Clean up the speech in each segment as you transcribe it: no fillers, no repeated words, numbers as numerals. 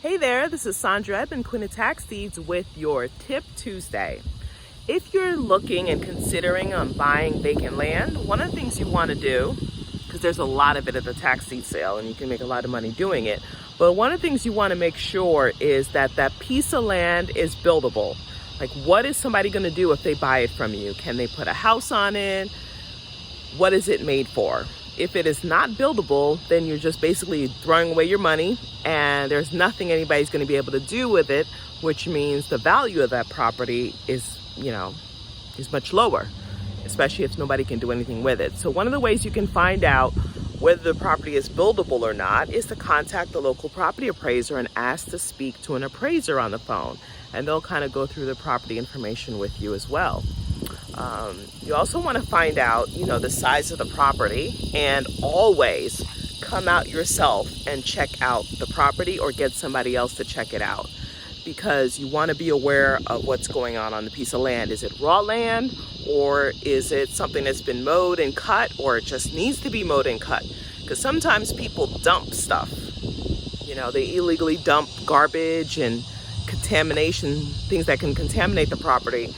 Hey there, this is Sandra Ebb and Quinn of Tax Deeds with your Tip Tuesday. If you're looking and considering on buying vacant land, one of the things you want to do, because there's a lot of it at the tax deed sale and you can make a lot of money doing it, but one of the things you want to make sure is that that piece of land is buildable. Like, what is somebody going to do if they buy it from you? Can they put a house on it? What is it made for? If it is not buildable, then you're just basically throwing away your money and there's nothing anybody's going to be able to do with it, which means the value of that property is much lower, especially if nobody can do anything with it. So one of the ways you can find out whether the property is buildable or not is to contact the local property appraiser and ask to speak to an appraiser on the phone, and they'll kind of go through the property information with you as well. You also want to find out, the size of the property, and always come out yourself and check out the property or get somebody else to check it out, because you want to be aware of what's going on the piece of land. Is it raw land, or is it something that's been mowed and cut, or it just needs to be mowed and cut? Because sometimes people dump stuff. They illegally dump garbage and contamination, things that can contaminate the property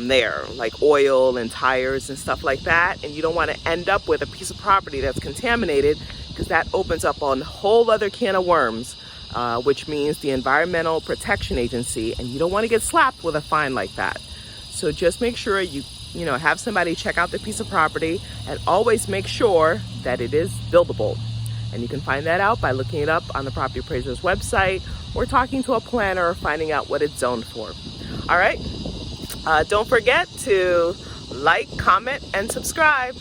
there, like oil and tires and stuff like that. And you don't want to end up with a piece of property that's contaminated, because that opens up a whole other can of worms, which means the Environmental Protection Agency, and you don't want to get slapped with a fine like that. So just make sure you have somebody check out the piece of property, and always make sure that it is buildable. And you can find that out by looking it up on the property appraiser's website, or talking to a planner, or finding out what it's zoned for. All right. Don't forget to like, comment, and subscribe.